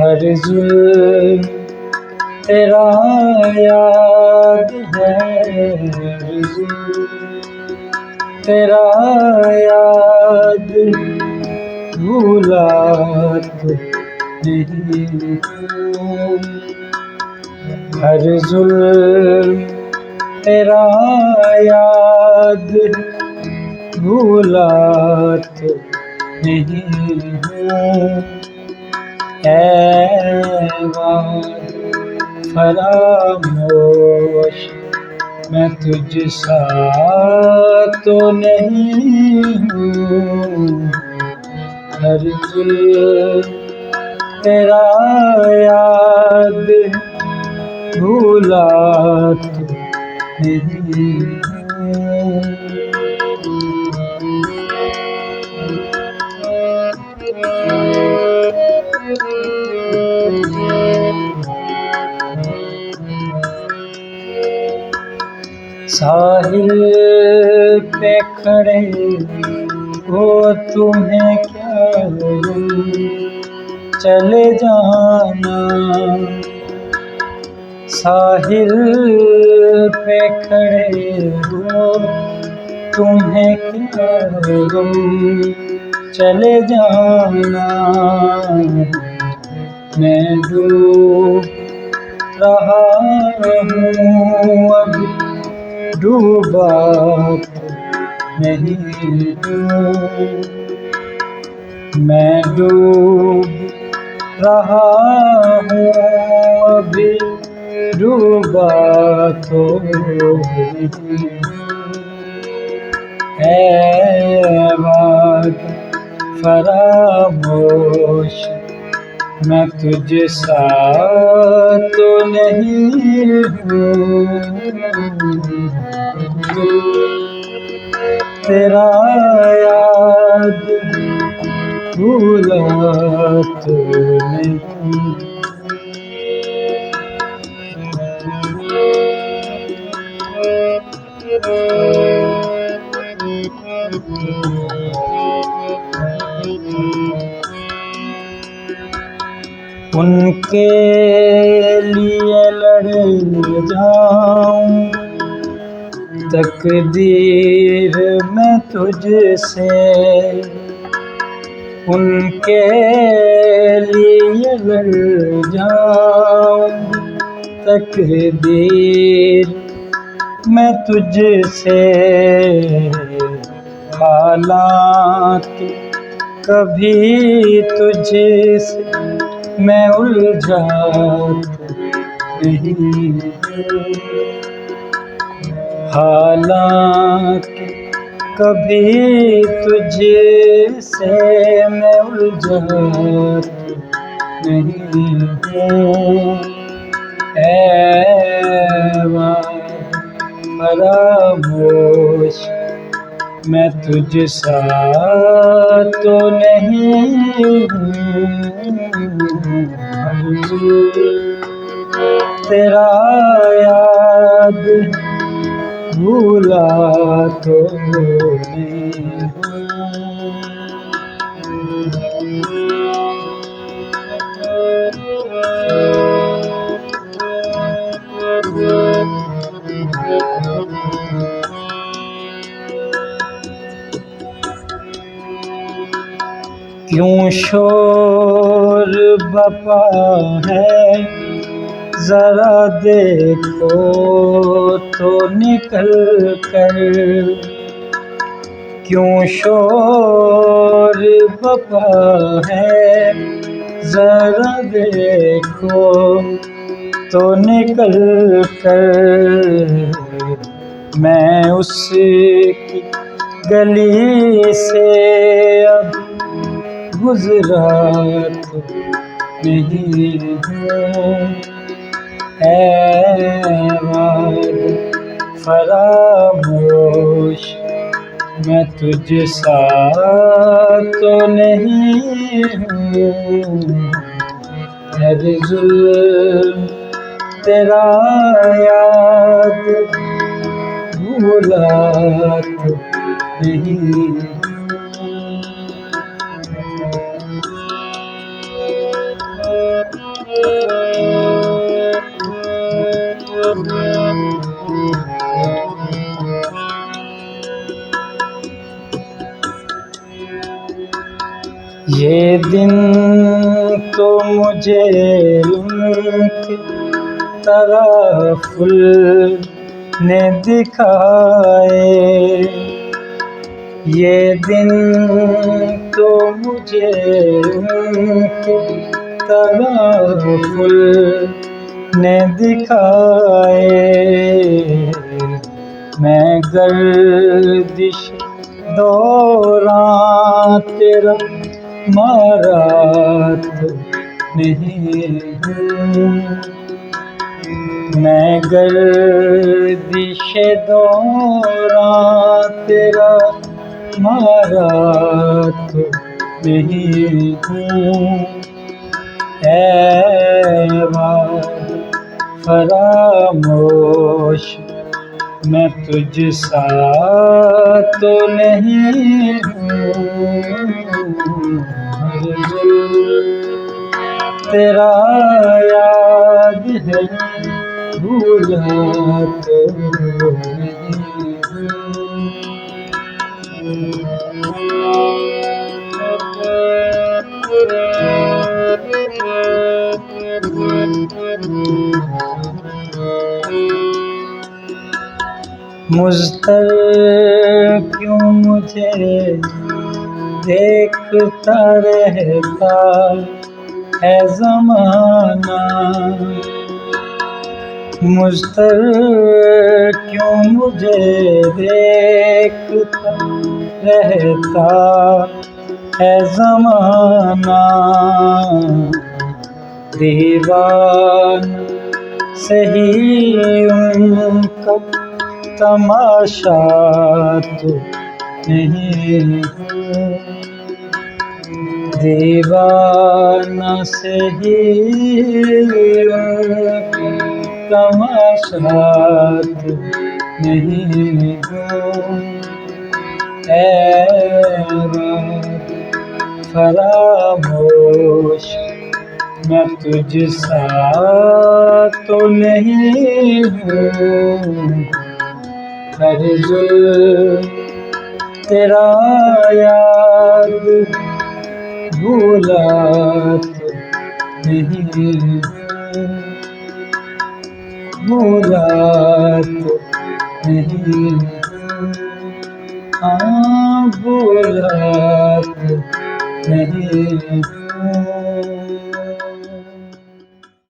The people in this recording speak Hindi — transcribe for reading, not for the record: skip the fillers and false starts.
हर जुल्म तेरा याद है, हर जुल्म तेरा याद भूला तो नहीं हूँ। हर जुल्म तेरा याद भूला तो नहीं हूँ। बात फरामोश मैं तुझसा तो नहीं हूँ। हर जुल्म तेरा याद भूला तो नहीं हूँ। साहिल पे खड़े हो तुम्हें क्या गम, चले जाना। साहिल पे खड़े हो तुम्हें क्या गम, चले जाना। मैं डूब रहा हूँ अब डूबा तो नहीं हूँ। मैं डूब रहा हूँ अभी डूबा तो नहीं हूँ। है बात फरामोश मैं तुझसा तो नहीं हूँ। तेरा याद भूला तो नहीं। उनके लिए लड़ जाऊं तकदीर मैं तुझसे, उनके लिए लड़ जाऊं तकदीर मैं तुझसे। हालात कभी तुझसे मैं उलझा नहीं। हालात कभी तुझसे मैं उलझा नहीं हूँ। फरामोश मैं तुझसा तो नहीं हूँ। तेरा याद भूला तो नहीं हूँ। क्यों शोर बपा है जरा देखो तो निकल कर। क्यों शोर बपा है जरा देखो तो निकल कर। मैं उसकी गली से अब गुजरा तो नहीं हूँ। है वाद फरामोश, मैं तुझसा तो नहीं हूँ, हर जुल्म तेरा याद भूला तो नहीं। ये दिन तो मुझे उनके तगाफुल ने दिखाए, ये दिन तो मुझे उनके तगाफुल ने दिखाए, मैं गर्दिश दौरान तेरा मारा तो नहीं हूँ, मैं गर्दिश दौरान तेरा मारा तो नहीं हूँ, ऐ वाद फरामोश, मैं तुझसा तो नहीं हूँ, हर जुल्म तेरा याद है भूला तो नहीं हूँ। मुज़्तर क्यों मुझे देखता रहता है ज़माना, मुज़्तर क्यों मुझे देखता रहता है ज़माना, दीवाना सही उनका तमाशा तो नहीं हूँ, दीवाना सही उनका तमाशा तो नहीं हूँ, ऐ वाद फरामोश, मैं तुझसा तो नहीं हूँ, हर जुल्म तेरा याद भूला तो नहीं हूँ, भूला तो नहीं हूँ, हाँ भूला तो नहीं हूँ।